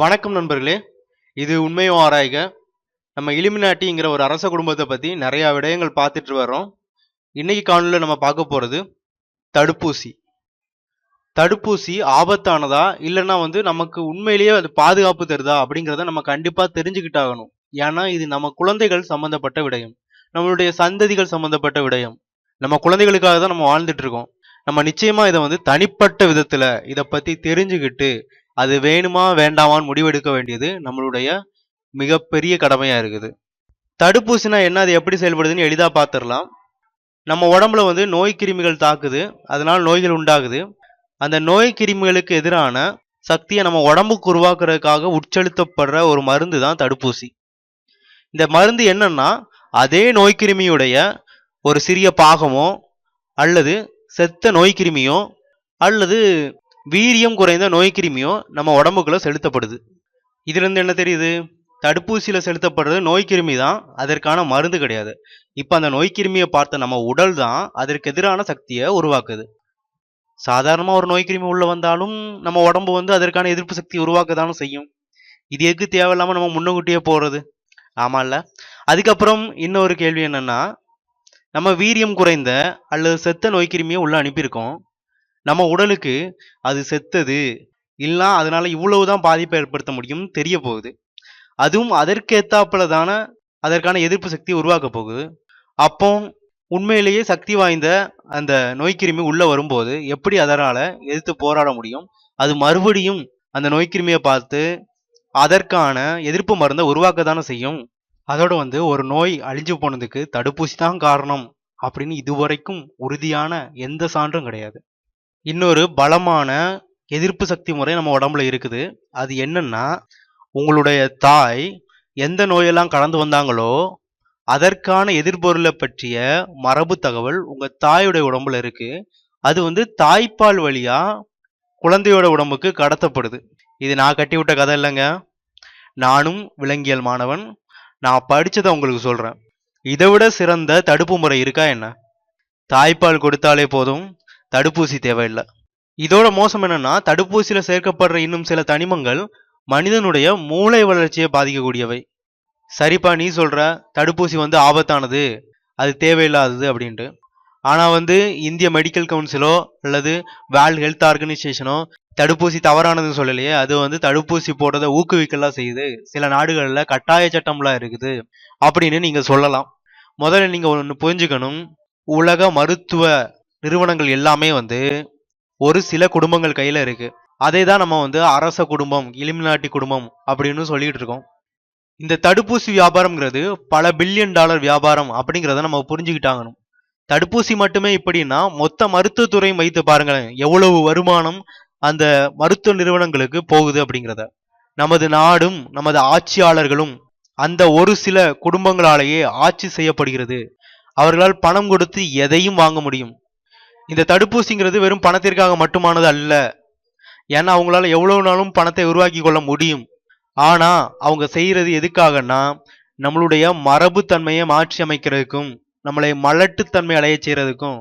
வணக்கம் நண்பர்களே. இது உண்மையும் ஆராய்க. நம்ம இலுமினாட்டிங்கிற ஒரு அரச குடும்பத்தை பத்தி நிறைய விடயங்கள் பார்த்துட்டு வர்றோம். இன்னைக்கு காணொளியில நம்ம பார்க்க போறது தடுப்பூசி. தடுப்பூசி ஆபத்தானதா இல்லைன்னா நமக்கு உண்மையிலேயே அது பாதுகாப்பு தருதா அப்படிங்கிறத நம்ம கண்டிப்பா தெரிஞ்சுக்கிட்டாகணும். ஏன்னா இது நம்ம குழந்தைகள் சம்பந்தப்பட்ட விடயம், நம்மளுடைய சந்ததிகள் சம்பந்தப்பட்ட விடயம். நம்ம குழந்தைகளுக்காக தான் நம்ம வாழ்ந்துட்டு இருக்கோம். நம்ம நிச்சயமா இதை தனிப்பட்ட விதத்துல இதை பத்தி தெரிஞ்சுக்கிட்டு அது வேணுமா வேண்டாமான்னு முடிவெடுக்க வேண்டியது நம்மளுடைய மிகப்பெரிய கடமையா இருக்குது. தடுப்பூசினா என்ன, அது எப்படி செயல்படுதுன்னு எளிதா பார்த்துடலாம். நம்ம உடம்புல நோய் கிருமிகள் தாக்குது, அதனால நோய்கள் உண்டாகுது. அந்த நோய் கிருமிகளுக்கு எதிரான சக்தியை நம்ம உடம்புக்கு உருவாக்குறதுக்காக உட்செலுத்தப்படுற ஒரு மருந்து தான் தடுப்பூசி. இந்த மருந்து என்னன்னா, அதே நோய் கிருமியுடைய ஒரு சிறிய பாகமோ அல்லது செத்த நோய் கிருமியோ அல்லது வீரியம் குறைந்த நோய் கிருமியோ நம்ம உடம்புக்குள்ள செலுத்தப்படுது. இதுல இருந்து என்ன தெரியுது? தடுப்பூசியில செலுத்தப்படுறது நோய் கிருமி தான், அதற்கான மருந்து கிடையாது. இப்ப அந்த நோய் கிருமியை பார்த்த நம்ம உடல் தான் அதற்கு எதிரான சக்தியை உருவாக்குது. சாதாரணமா ஒரு நோய் கிருமி உள்ள வந்தாலும் நம்ம உடம்பு அதற்கான எதிர்ப்பு சக்தி உருவாக்கதானும் செய்யும். இது எதுக்கு தேவையில்லாம நம்ம முன்னக்கூட்டியே போறது? ஆமா இல்ல? அதுக்கப்புறம் இன்னொரு கேள்வி என்னன்னா, நம்ம வீரியம் குறைந்த அல்லது செத்த நோய் கிருமியை உள்ள அனுப்பியிருக்கோம். நம்ம உடலுக்கு அது செத்தது இல்ல, அதனால இவ்வளவுதான் பாதிப்பை ஏற்படுத்த முடியும் தெரிய போகுது. அதுவும் அதற்கேத்தாப்புல தானே அதற்கான எதிர்ப்பு சக்தி உருவாக்க போகுது. அப்போ உண்மையிலேயே சக்தி வாய்ந்த அந்த நோய்க்கிருமி உள்ள வரும்போது எப்படி அதனால எதிர்த்து போராட முடியும்? அது மறுபடியும் அந்த நோய்க்கிருமியை பார்த்து அதற்கான எதிர்ப்பு மருந்தை உருவாக்க தானே செய்யும். அதோட ஒரு நோய் அழிஞ்சு போனதுக்கு தடுப்பூசி தான் காரணம் அப்படின்னு இதுவரைக்கும் உறுதியான எந்த சான்றும் கிடையாது. இன்னொரு பலமான எதிர்ப்பு சக்தி முறை நம்ம உடம்புல இருக்குது. அது என்னன்னா, உங்களுடைய தாய் எந்த நோயெல்லாம் கடந்து வந்தாங்களோ அதற்கான எதிர்பொருளை பற்றிய மரபு தகவல் உங்க தாயுடைய உடம்புல இருக்கு. அது தாய்ப்பால் வழியா குழந்தையோட உடம்புக்கு கடத்தப்படுது. இது நான் கட்டி விட்ட கதை இல்லைங்க. நானும் விலங்கியல் மாணவன், நான் படிச்சதை உங்களுக்கு சொல்றேன். இதை விட சிறந்த தடுப்பு முறை இருக்கா என்ன? தாய்ப்பால் கொடுத்தாலே போதும், தடுப்பூசி தேவையில்லை. இதோட மோசம் என்னன்னா, தடுப்பூசியில சேர்க்கப்படுற இன்னும் சில தனிமங்கள் மனிதனுடைய மூளை வளர்ச்சியை பாதிக்கக்கூடியவை. சரிப்பா, நீ சொல்ற தடுப்பூசி ஆபத்தானது, அது தேவையில்லாதது அப்படின்ட்டு. ஆனா இந்திய மெடிக்கல் கவுன்சிலோ அல்லது வேர்ல்ட் ஹெல்த் ஆர்கனைசேஷனோ தடுப்பூசி தவறானதுன்னு சொல்லலையே. அது தடுப்பூசி போடுறதை ஊக்குவிக்கலாம் செய்யுது. சில நாடுகள்ல கட்டாய சட்டம்லாம் இருக்குது அப்படின்னு நீங்க சொல்லலாம். முதல்ல நீங்க ஒன்று புரிஞ்சுக்கணும், உலக மருத்துவ நிறுவனங்கள் எல்லாமே ஒரு சில குடும்பங்கள் கையில இருக்கு. அதை தான் நம்ம அரச குடும்பம், இலுமினாட்டி குடும்பம் அப்படின்னு சொல்லிட்டு இருக்கோம். இந்த தடுப்பூசி வியாபாரம்ங்கிறது பல பில்லியன் டாலர் வியாபாரம் அப்படிங்கிறத நம்ம புரிஞ்சுக்கிட்டாங்கணும். தடுப்பூசி மட்டுமே இப்படின்னா மொத்த மருத்துவத்துறையும் வைத்து பாருங்களேன், எவ்வளவு வருமானம் அந்த மருத்துவ நிறுவனங்களுக்கு போகுது அப்படிங்கிறத. நமது நாடும் நமது ஆட்சியாளர்களும் அந்த ஒரு சில குடும்பங்களாலேயே ஆட்சி செய்யப்படுகிறது. அவர்களால் பணம் கொடுத்து எதையும் வாங்க முடியும். இந்த தடுப்பூசிங்கிறது வெறும் பணத்திற்காக மட்டுமானது அல்ல. ஏன்னா அவங்களால எவ்வளவு நாளும் பணத்தை உருவாக்கி கொள்ள முடியும். ஆனா அவங்க செய்யறது எதுக்காகன்னா, நம்மளுடைய மரபு தன்மையை மாற்றி அமைக்கிறதுக்கும் நம்மளை மலட்டுத்தன்மை அடைய செய்யறதுக்கும்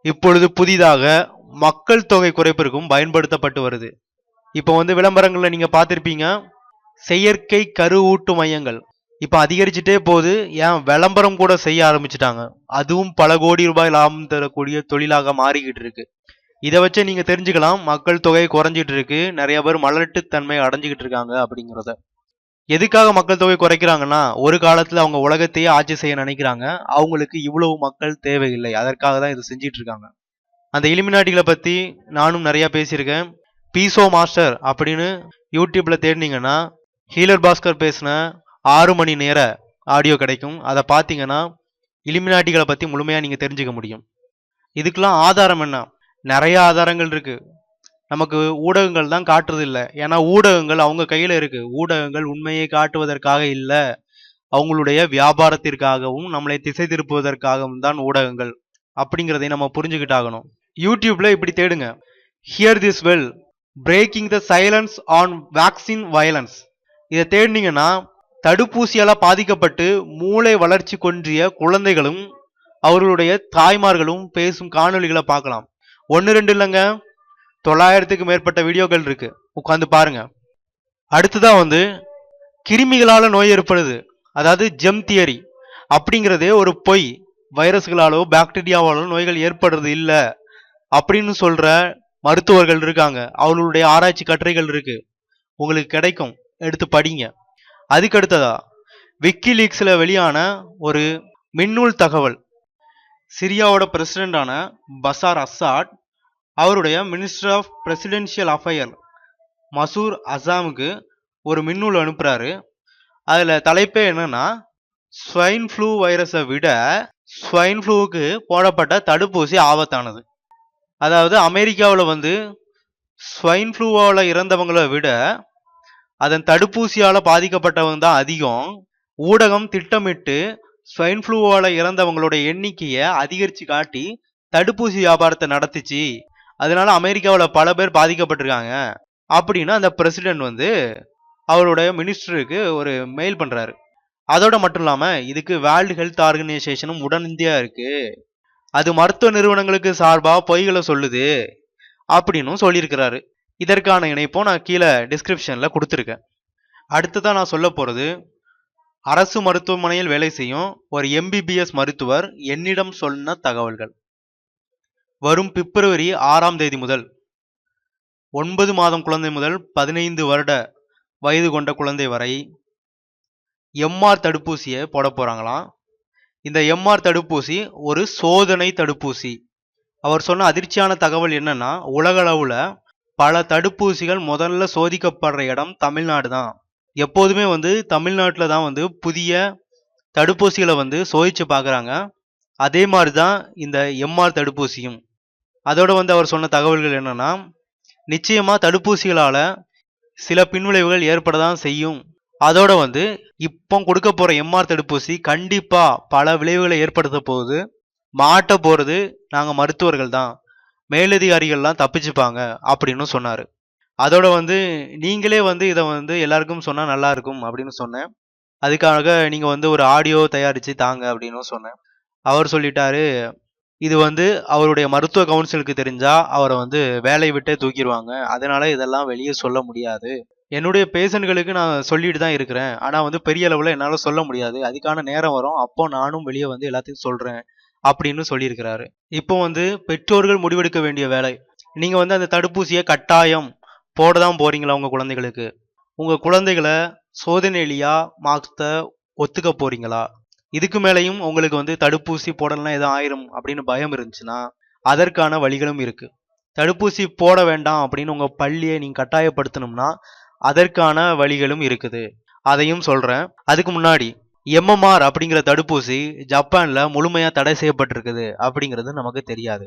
இப்பொழுது புதிதாக மக்கள் தொகை குறைப்பிற்கும் பயன்படுத்தப்பட்டு வருது. இப்போ விளம்பரங்கள்ல நீங்க பார்த்திருப்பீங்க, செயற்கை கருவூட்டு மையங்கள் இப்ப அதிகரிச்சுட்டே போகுது. ஏன் விளம்பரம் கூட செய்ய ஆரம்பிச்சுட்டாங்க. அதுவும் பல கோடி ரூபாய் லாபம் தரக்கூடிய தொழிலாக மாறிக்கிட்டு இருக்கு. இதை வச்சு நீங்க தெரிஞ்சுக்கலாம் மக்கள் தொகை குறைஞ்சிட்டு இருக்கு, நிறைய பேர் மலட்டுத்தன்மை அடைஞ்சுக்கிட்டு இருக்காங்க அப்படிங்கிறத. எதுக்காக மக்கள் தொகை குறைக்கிறாங்கன்னா, ஒரு காலத்துல அவங்க உலகத்தையே ஆட்சி செய்ய நினைக்கிறாங்க. அவங்களுக்கு இவ்வளவு மக்கள் தேவையில்லை, அதற்காக தான் இதை செஞ்சிட்டு இருக்காங்க. அந்த இலுமினாட்டிகளை பத்தி நானும் நிறைய பேசியிருக்கேன். பீசோ மாஸ்டர் அப்படின்னு யூடியூப்ல தேடினீங்கன்னா ஹீலர் பாஸ்கர் பேசின 6 மணி நேர ஆடியோ கிடைக்கும். அதை பார்த்தீங்கன்னா இலுமினாட்டிகளை பத்தி முழுமையா நீங்க தெரிஞ்சுக்க முடியும். இதுக்கெல்லாம் ஆதாரம் என்ன? நிறைய ஆதாரங்கள் இருக்கு. நமக்கு ஊடகங்கள் தான் காட்டுறது இல்லை. ஏன்னா ஊடகங்கள் அவங்க கையில இருக்கு. ஊடகங்கள் உண்மையை காட்டுவதற்காக இல்லை, அவங்களுடைய வியாபாரத்திற்காகவும் நம்மளை திசை திருப்புவதற்காகவும் தான் ஊடகங்கள் அப்படிங்கிறதை நம்ம புரிஞ்சுக்கிட்டாகணும். யூடியூப்ல இப்படி தேடுங்க, here this well breaking the silence on vaccine violence. இதை தேடினீங்கன்னா தடுப்பூசியால பாதிக்கப்பட்டு மூளை வளர்ச்சி கொன்றிய குழந்தைகளும் அவர்களுடைய தாய்மார்களும் பேசும் காணொளிகளை பார்க்கலாம். 1 2 இல்லைங்க, 900க்கு மேற்பட்ட வீடியோக்கள் இருக்கு, உட்காந்து பாருங்க. அடுத்ததா வந்து கிருமிகளால நோய் ஏற்படுது, அதாவது ஜெம் தியரி அப்படிங்கிறதே ஒரு பொய். வைரஸ்களாலோ பாக்டீரியாவாலோ நோய்கள் ஏற்படுறது இல்ல அப்படின்னு சொல்ற மருத்துவர்கள் இருக்காங்க. அவர்களுடைய ஆராய்ச்சி கட்டுரைகள் இருக்கு, உங்களுக்கு கிடைக்கும், எடுத்து படிங்க. அதுக்கு அடுத்ததா விக்கிலீக்ஸ்ல வெளியான ஒரு மின்னூல் தகவல், சிரியாவோட பிரசிடென்டான பசார் அசாட் அவருடைய மினிஸ்டர் ஆஃப் பிரசிடென்ஷியல் அஃபயர் மசூர் அசாமுக்கு ஒரு மின்னூல் அனுப்புறாரு. அதுல தலைப்பே என்னன்னா, ஸ்வைன் ஃப்ளூ வைரஸை விட ஸ்வைன் ஃப்ளூவுக்கு போடப்பட்ட தடுப்பூசி ஆபத்தானது. அதாவது அமெரிக்காவில் வந்து ஸ்வைன் ஃப்ளூவால் இறந்தவங்களை விட அதன் தடுப்பூசியால் பாதிக்கப்பட்டவங்க தான் அதிகம். ஊடகம் திட்டமிட்டு ஸ்வைன் ஃப்ளூவால் இறந்தவங்களோட எண்ணிக்கையை அதிகரித்து காட்டி தடுப்பூசி வியாபாரத்தை நடத்துச்சு. அதனால அமெரிக்காவில் பல பேர் பாதிக்கப்பட்டிருக்காங்க அப்படின்னு அந்த பிரசிடென்ட் வந்து அவருடைய மினிஸ்டருக்கு ஒரு மெயில் பண்றாரு. அதோட மட்டும் இல்லாம இதுக்கு வேர்ல்டு ஹெல்த் ஆர்கனைசேஷனும் உடனடியா இருக்கு, அது மருத்துவ நிறுவனங்களுக்கு சார்பா பொய்களை சொல்லுது அப்படின்னு சொல்லியிருக்கிறாரு. இதற்கான இணைப்பும் நான் கீழே டிஸ்கிரிப்ஷன்ல கொடுத்துருக்கேன். அடுத்ததான் நான் சொல்ல போறது, அரசு மருத்துவமனையில் வேலை செய்யும் ஒரு எம்பிபிஎஸ் மருத்துவர் என்னிடம் சொன்ன தகவல்கள். வரும் பிப்ரவரி 6ஆம் தேதி முதல் 9 மாதம் குழந்தை முதல் 15 வருட வயது கொண்ட குழந்தை வரை எம்ஆர் தடுப்பூசியை போட போறாங்களாம். இந்த எம்ஆர் தடுப்பூசி ஒரு சோதனை தடுப்பூசி. அவர் சொன்ன அதிர்ச்சியான தகவல் என்னன்னா, உலக அளவுல பல தடுப்பூசிகள் முதல்ல சோதிக்கப்படுற இடம் தமிழ்நாடு தான். எப்போதுமே வந்து தமிழ்நாட்டில் தான் வந்து புதிய தடுப்பூசிகளை வந்து சோதிச்சு பார்க்குறாங்க. அதே மாதிரி தான் இந்த எம்ஆர் தடுப்பூசியும். அதோட வந்து அவர் சொன்ன தகவல்கள் என்னன்னா, நிச்சயமா தடுப்பூசிகளால சில பின்விளைவுகள் ஏற்பட தான் செய்யும். அதோட வந்து இப்போ கொடுக்க போற எம்ஆர் தடுப்பூசி கண்டிப்பா பல விளைவுகளை ஏற்படுத்த போகுது. மாட்ட போறது நாங்க மருத்துவர்கள் தான், மேலதிகாரிகள்லாம் தப்பிச்சுப்பாங்க அப்படின்னு சொன்னாரு. அதோட வந்து நீங்களே வந்து இதை வந்து எல்லாருக்கும் சொன்னா நல்லா இருக்கும் அப்படின்னு சொன்னேன். அதுக்காக நீங்க வந்து ஒரு ஆடியோ தயாரிச்சு தாங்க அப்படின்னு சொன்னேன். அவர் சொல்லிட்டாரு, இது வந்து அவருடைய மருத்துவ கவுன்சிலுக்கு தெரிஞ்சா அவரை வந்து வேலையை விட்டே தூக்கிடுவாங்க, அதனால இதெல்லாம் வெளியே சொல்ல முடியாது. என்னுடைய பேஷண்ட்களுக்கு நான் சொல்லிட்டு தான் இருக்கிறேன், ஆனால் வந்து பெரிய அளவில் என்னால் சொல்ல முடியாது, அதுக்கான நேரம் வரும், அப்போ நானும் வெளியே வந்து எல்லாத்தையும் சொல்கிறேன் அப்படின்னு சொல்லியிருக்கிறாரு. இப்போ வந்து பெற்றோர்கள் முடிவெடுக்க வேண்டிய வேலை. நீங்கள் வந்து அந்த தடுப்பூசியை கட்டாயம் போட தான் போறீங்களா உங்கள் குழந்தைகளுக்கு? உங்கள் குழந்தைகளை சோதனையிலியா மாற்ற ஒத்துக்க போறீங்களா? இதுக்கு மேலேயும் உங்களுக்கு வந்து தடுப்பூசி போடலன்னா எதுவும் ஆயிரும் அப்படின்னு பயம் இருந்துச்சுன்னா அதற்கான வழிகளும் இருக்கு. தடுப்பூசி போட வேண்டாம் அப்படின்னு உங்க பள்ளியை நீங்க கட்டாயப்படுத்தணும்னா அதற்கான வழிகளும் இருக்குது, அதையும் சொல்றேன். அதுக்கு முன்னாடி எம்எம்ஆர் அப்படிங்கிற தடுப்பூசி ஜப்பான்ல முழுமையா தடை செய்யப்பட்டிருக்குது அப்படிங்கிறது நமக்கு தெரியாது.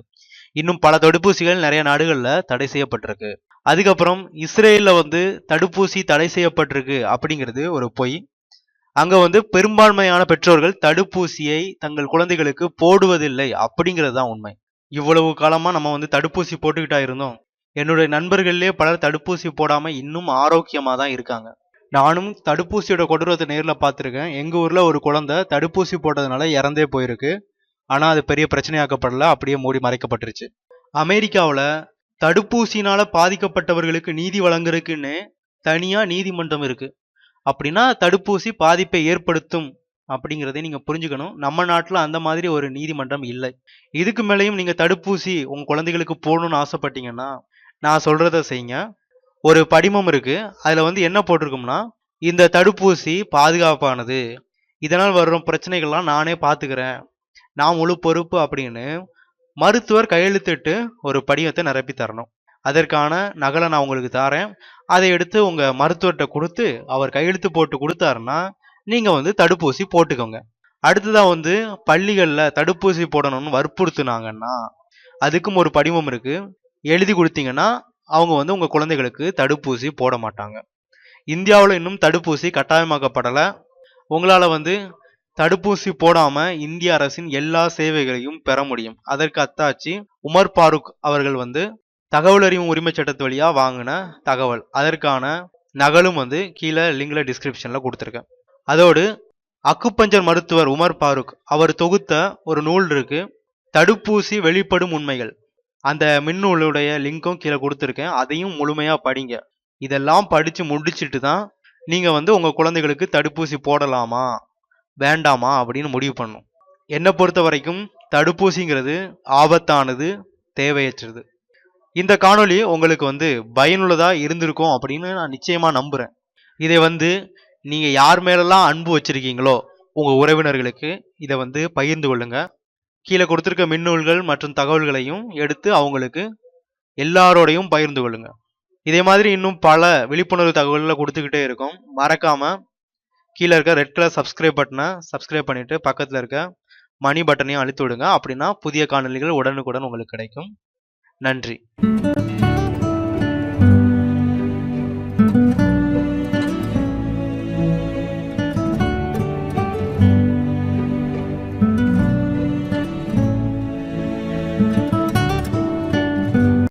இன்னும் பல தடுப்பூசிகள் நிறைய நாடுகள்ல தடை செய்யப்பட்டிருக்கு. அதுக்கப்புறம் இஸ்ரேல்ல வந்து தடுப்பூசி தடை செய்யப்பட்டிருக்கு அப்படிங்கிறது ஒரு பொய். அங்க வந்து பெரும்பான்மையான பெற்றோர்கள் தடுப்பூசியை தங்கள் குழந்தைகளுக்கு போடுவதில்லை அப்படிங்கிறது தான் உண்மை. இவ்வளவு காலமா நம்ம வந்து தடுப்பூசி போட்டுக்கிட்டா இருந்தோம். என்னுடைய நண்பர்கள்லயே பலர் தடுப்பூசி போடாம இன்னும் ஆரோக்கியமா தான் இருக்காங்க. நானும் தடுப்பூசியோட கொடூரத்தை நேர்ல பார்த்துருக்கேன். எங்க ஊர்ல ஒரு குழந்தை தடுப்பூசி போட்டதுனால இறந்தே போயிருக்கு. ஆனா அது பெரிய பிரச்சனையாக்கப்படல, அப்படியே மூடி மறைக்கப்பட்டுருச்சு. அமெரிக்காவில் தடுப்பூசினால பாதிக்கப்பட்டவர்களுக்கு நீதி வழங்குறதுக்குன்னு தனியா நீதிமன்றம் இருக்கு. அப்படின்னா தடுப்பூசி பாதிப்பை ஏற்படுத்தும் அப்படிங்கிறதை நீங்க புரிஞ்சுக்கணும். நம்ம நாட்டில் அந்த மாதிரி ஒரு நீதிமன்றம் இல்லை. இதுக்கு மேலேயும் நீங்க தடுப்பூசி உங்க குழந்தைகளுக்கு போடணும்னு ஆசைப்பட்டீங்கன்னா நான் சொல்றத செய்யுங்க. ஒரு படிமம் இருக்கு, அதுல வந்து என்ன போட்டிருக்கும்னா, இந்த தடுப்பூசி பாதுகாப்பானது, இதனால் வரும் பிரச்சனைகள்லாம் நானே பார்த்துக்கிறேன், நான் முழு பொறுப்பு அப்படின்னு மருத்துவர் கையெழுத்திட்டு ஒரு படிவத்தை நிரப்பி தரணும். அதற்கான நகலை நான் உங்களுக்கு தரேன். அதை எடுத்து உங்க மருத்துவர்கிட்ட கொடுத்து அவர் கையெழுத்து போட்டு கொடுத்தாருன்னா நீங்க வந்து தடுப்பூசி போட்டுக்கோங்க. அடுத்ததா வந்து பள்ளிகள்ல தடுப்பூசி போடணும்னு வற்புறுத்துனாங்கன்னா அதுக்கும் ஒரு படிவம் இருக்கு, எழுதி கொடுத்தீங்கன்னா அவங்க வந்து உங்க குழந்தைகளுக்கு தடுப்பூசி போட மாட்டாங்க. இந்தியாவில் இன்னும் தடுப்பூசி கட்டாயமாக்கப்படலை. உங்களால வந்து தடுப்பூசி போடாம இந்திய அரசின் எல்லா சேவைகளையும் பெற முடியும். அதற்கு அத்தாட்சி உமர் பாருக் அவர்கள் வந்து தகவல் அறியும் உரிமை சட்டத்து வழியா வாங்கின தகவல், அதற்கான நகலும் வந்து கீழே லிங்க்ல டிஸ்கிரிப்ஷன்ல கொடுத்துருக்கேன். அதோடு அக்குப்பஞ்சர் மருத்துவர் உமர் பாருக் அவர் தொகுத்த ஒரு நூல் இருக்கு, தடுப்பூசி வெளிப்படும் உண்மைகள். அந்த மின்னூலுடைய லிங்க்கும் கீழே கொடுத்துருக்கேன், அதையும் முழுமையா படிங்க. இதெல்லாம் படிச்சு முடிச்சிட்டு தான் நீங்க வந்து உங்க குழந்தைகளுக்கு தடுப்பூசி போடலாமா வேண்டாமா அப்படின்னு முடிவு பண்ணணும். என்னை பொறுத்த வரைக்கும் தடுப்பூசிங்கிறது ஆபத்தானது, தேவையற்றது. இந்த காணொளி உங்களுக்கு வந்து பயனுள்ளதா இருந்திருக்கும் அப்படின்னு நான் நிச்சயமா நம்புறேன். இதை வந்து நீங்க யார் மேலெல்லாம் அன்பு வச்சிருக்கீங்களோ உங்க உறவினர்களுக்கு இதை வந்து பகிர்ந்து கொள்ளுங்க. கீழே கொடுத்திருக்க மின்னூல்கள் மற்றும் தகவல்களையும் எடுத்து அவங்களுக்கு எல்லாரோடையும் பகிர்ந்து கொள்ளுங்க. இதே மாதிரி இன்னும் பல விழிப்புணர்வு தகவல்களை கொடுத்துக்கிட்டே இருக்கும். மறக்காம கீழே இருக்க ரெட் கலர் சப்ஸ்கிரைப் பட்டனை சப்ஸ்கிரைப் பண்ணிட்டு பக்கத்தில் இருக்க மணி பட்டனையும் அழுத்தி விடுங்க. அப்படின்னா புதிய காணொளிகள் உடனுக்குடன் உங்களுக்கு கிடைக்கும். நன்றி.